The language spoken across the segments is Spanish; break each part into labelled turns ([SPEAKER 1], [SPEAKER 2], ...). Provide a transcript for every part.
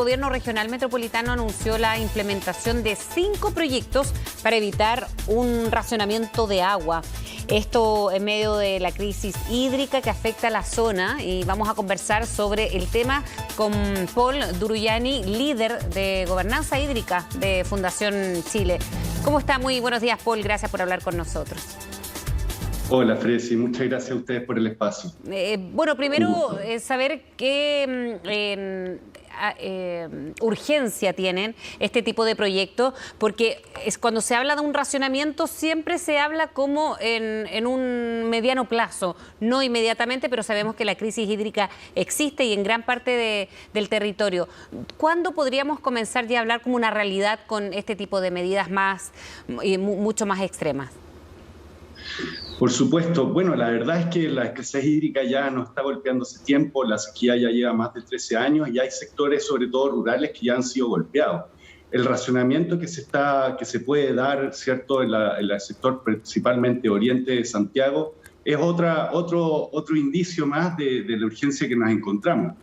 [SPEAKER 1] El Gobierno Regional Metropolitano anunció la implementación de 5 proyectos para evitar un racionamiento de agua. Esto en medio de la crisis hídrica que afecta a la zona, y vamos a conversar sobre el tema con Paul Duruyani, líder de Gobernanza Hídrica de Fundación Chile. ¿Cómo está? Muy buenos días, Paul. Gracias por hablar con nosotros.
[SPEAKER 2] Hola, Fresi. Muchas gracias a ustedes por el espacio.
[SPEAKER 1] Bueno, primero saber qué urgencia tienen este tipo de proyectos, porque cuando se habla de un racionamiento siempre se habla como en un mediano plazo, no inmediatamente, pero sabemos que la crisis hídrica existe y en gran parte del territorio. ¿Cuándo podríamos comenzar ya a hablar como una realidad con este tipo de medidas mucho más extremas?
[SPEAKER 2] Por supuesto. Bueno, la verdad es que la escasez hídrica ya nos está golpeando hace tiempo, la sequía ya lleva más de 13 años y hay sectores, sobre todo rurales, que ya han sido golpeados. El racionamiento que se puede dar, ¿cierto?, en el sector principalmente oriente de Santiago, es otro indicio más de la urgencia que nos encontramos.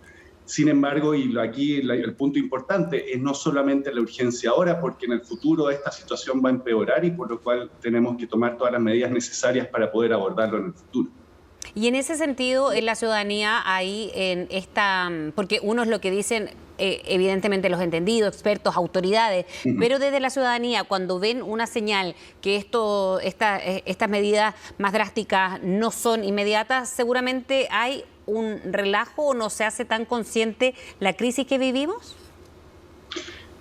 [SPEAKER 2] Sin embargo, y aquí el punto importante es no solamente la urgencia ahora, porque en el futuro esta situación va a empeorar y por lo cual tenemos que tomar todas las medidas necesarias para poder abordarlo en el futuro.
[SPEAKER 1] Y en ese sentido, en la ciudadanía, ahí en esta, porque uno es lo que dicen, evidentemente los entendidos, expertos, autoridades, pero desde la ciudadanía, cuando ven una señal que estas medidas más drásticas no son inmediatas, seguramente hay un relajo o no se hace tan consciente la crisis que vivimos.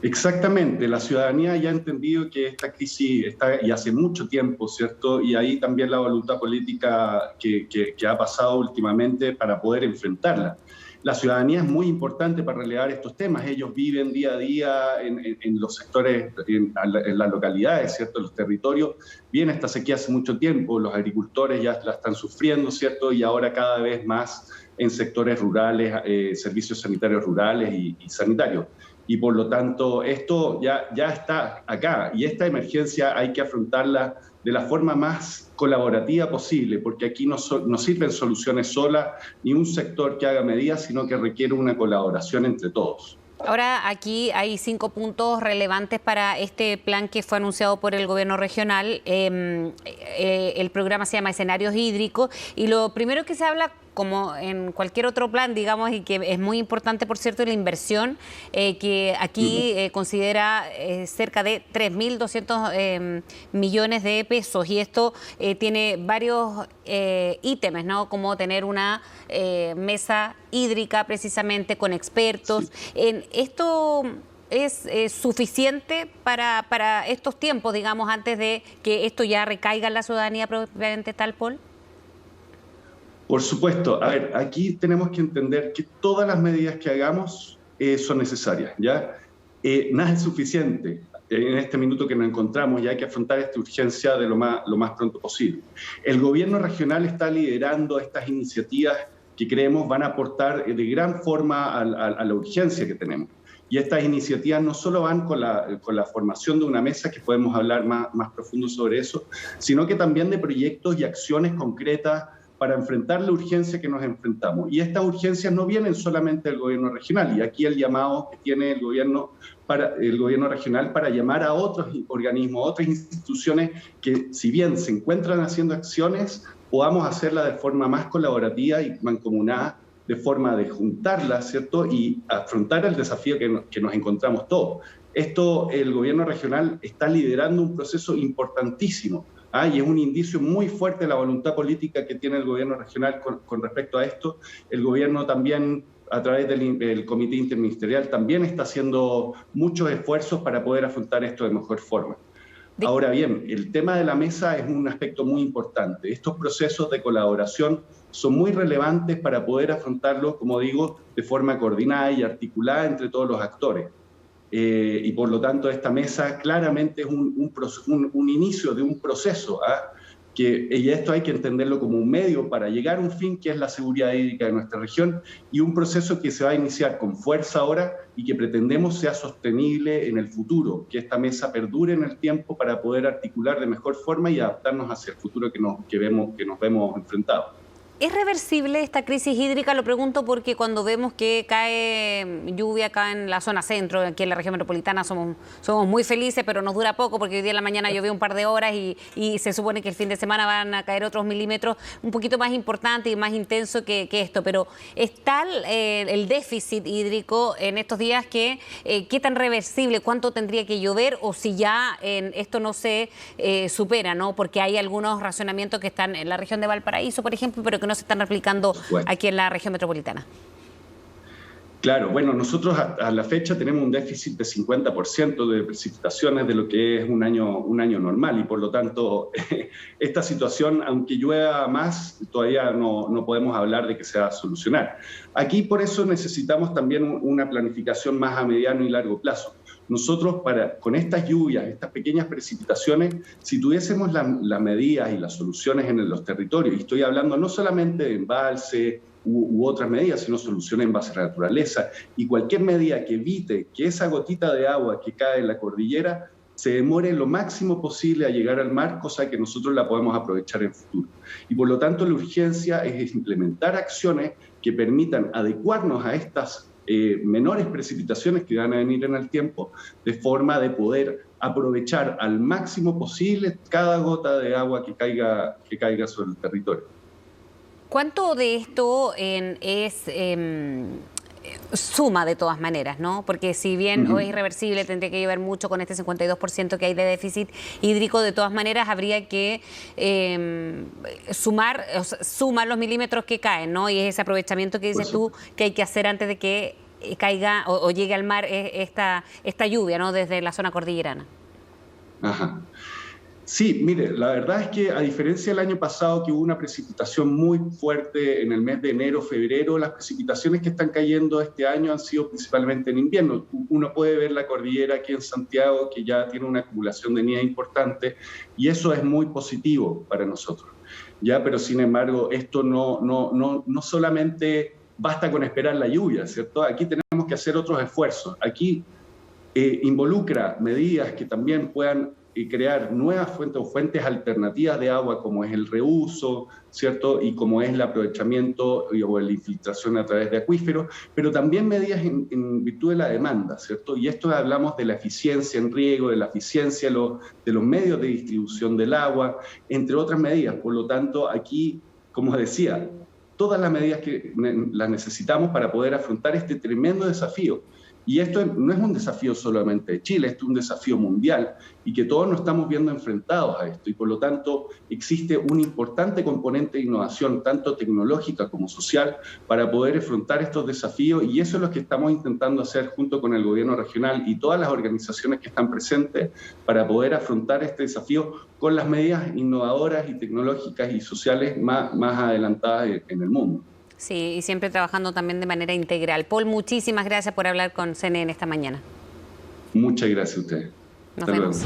[SPEAKER 2] Exactamente, la ciudadanía ya ha entendido que esta crisis está y hace mucho tiempo, ¿cierto? Y ahí también la voluntad política que ha pasado últimamente para poder enfrentarla. La ciudadanía es muy importante para relevar estos temas. Ellos viven día a día en los sectores, en las localidades, ¿cierto? En los territorios. Viene esta sequía hace mucho tiempo, los agricultores ya la están sufriendo, ¿cierto? Y ahora cada vez más en sectores rurales, servicios sanitarios rurales y sanitarios. Y por lo tanto, esto ya está acá. Y esta emergencia hay que afrontarla de la forma más colaborativa posible, porque aquí no sirven soluciones solas, ni un sector que haga medidas, sino que requiere una colaboración entre todos.
[SPEAKER 1] Ahora aquí hay 5 puntos relevantes para este plan que fue anunciado por el gobierno regional. El programa se llama Escenarios Hídricos y lo primero que se habla, como en cualquier otro plan, digamos, y que es muy importante, por cierto, la inversión, que aquí considera cerca de 3.200 millones de pesos. Y esto tiene varios ítems, ¿no? Como tener una mesa hídrica precisamente con expertos. ¿Esto es suficiente para estos tiempos, digamos, antes de que esto ya recaiga en la ciudadanía propiamente tal, Paul?
[SPEAKER 2] Por supuesto. A ver, aquí tenemos que entender que todas las medidas que hagamos son necesarias, ¿ya? Nada es suficiente en este minuto que nos encontramos y hay que afrontar esta urgencia de lo más pronto posible. El gobierno regional está liderando estas iniciativas que creemos van a aportar de gran forma a la urgencia que tenemos. Y estas iniciativas no solo van con la formación de una mesa, que podemos hablar más profundo sobre eso, sino que también de proyectos y acciones concretas para enfrentar la urgencia que nos enfrentamos. Y estas urgencias no vienen solamente del gobierno regional, y aquí el llamado que tiene el gobierno regional para llamar a otros organismos, a otras instituciones que, si bien se encuentran haciendo acciones, podamos hacerlas de forma más colaborativa y mancomunada, de forma de juntarlas, ¿cierto? Y afrontar el desafío que nos encontramos todos. Esto, el gobierno regional está liderando un proceso importantísimo. Y es un indicio muy fuerte de la voluntad política que tiene el gobierno regional con respecto a esto. El gobierno también, a través del Comité Interministerial, también está haciendo muchos esfuerzos para poder afrontar esto de mejor forma. Ahora bien, el tema de la mesa es un aspecto muy importante. Estos procesos de colaboración son muy relevantes para poder afrontarlos, como digo, de forma coordinada y articulada entre todos los actores. Y por lo tanto esta mesa claramente es un inicio de un proceso, y esto hay que entenderlo como un medio para llegar a un fin que es la seguridad hídrica de nuestra región, y un proceso que se va a iniciar con fuerza ahora y que pretendemos sea sostenible en el futuro, que esta mesa perdure en el tiempo para poder articular de mejor forma y adaptarnos hacia el futuro que nos vemos enfrentados.
[SPEAKER 1] ¿Es reversible esta crisis hídrica? Lo pregunto porque cuando vemos que cae lluvia acá en la zona centro, aquí en la región metropolitana, somos muy felices, pero nos dura poco porque hoy día en la mañana llovió un par de horas y se supone que el fin de semana van a caer otros milímetros un poquito más importante y más intenso que esto. Pero ¿es tal el déficit hídrico en estos días que qué tan reversible, cuánto tendría que llover o si ya esto no se supera, ¿no? Porque hay algunos racionamientos que están en la región de Valparaíso, por ejemplo, pero que no se están replicando aquí en la región metropolitana.
[SPEAKER 2] Claro, bueno, nosotros a la fecha tenemos un déficit de 50% de precipitaciones de lo que es un año normal y por lo tanto esta situación, aunque llueva más, todavía no podemos hablar de que se va a solucionar. Aquí por eso necesitamos también una planificación más a mediano y largo plazo. Nosotros con estas lluvias, estas pequeñas precipitaciones, si tuviésemos las medidas y las soluciones en los territorios, y estoy hablando no solamente de embalse u otras medidas, sino soluciones en base a la naturaleza, y cualquier medida que evite que esa gotita de agua que cae en la cordillera se demore lo máximo posible a llegar al mar, cosa que nosotros la podemos aprovechar en el futuro. Y por lo tanto la urgencia es implementar acciones que permitan adecuarnos a estas menores precipitaciones que van a venir en el tiempo, de forma de poder aprovechar al máximo posible cada gota de agua que caiga sobre el territorio.
[SPEAKER 1] ¿Cuánto de esto suma de todas maneras, ¿no? Porque si bien hoy es irreversible, tendría que llover mucho con este 52% que hay de déficit hídrico, de todas maneras habría que sumar los milímetros que caen, ¿no? Y es ese aprovechamiento que dices tú que hay que hacer antes de que caiga o llegue al mar esta lluvia, ¿no? Desde la zona cordillerana.
[SPEAKER 2] Ajá. Sí, mire, la verdad es que a diferencia del año pasado que hubo una precipitación muy fuerte en el mes de enero, febrero, las precipitaciones que están cayendo este año han sido principalmente en invierno. Uno puede ver la cordillera aquí en Santiago que ya tiene una acumulación de nieve importante y eso es muy positivo para nosotros. Ya, pero sin embargo, esto no solamente basta con esperar la lluvia, ¿cierto? Aquí tenemos que hacer otros esfuerzos. Aquí involucra medidas que también puedan crear nuevas fuentes o fuentes alternativas de agua, como es el reuso, ¿cierto? Y como es el aprovechamiento o la infiltración a través de acuíferos, pero también medidas en virtud de la demanda, ¿cierto? Y esto hablamos de la eficiencia en riego, de la eficiencia de los medios de distribución del agua, entre otras medidas. Por lo tanto, aquí, como decía, todas las medidas que las necesitamos para poder afrontar este tremendo desafío. Y esto no es un desafío solamente de Chile, esto es un desafío mundial y que todos nos estamos viendo enfrentados a esto. Y por lo tanto existe un importante componente de innovación, tanto tecnológica como social, para poder afrontar estos desafíos. Y eso es lo que estamos intentando hacer junto con el gobierno regional y todas las organizaciones que están presentes para poder afrontar este desafío con las medidas innovadoras y tecnológicas y sociales más adelantadas en el mundo.
[SPEAKER 1] Sí, y siempre trabajando también de manera integral. Paul, muchísimas gracias por hablar con CNN esta mañana.
[SPEAKER 2] Muchas gracias a ustedes.
[SPEAKER 1] Nos vemos.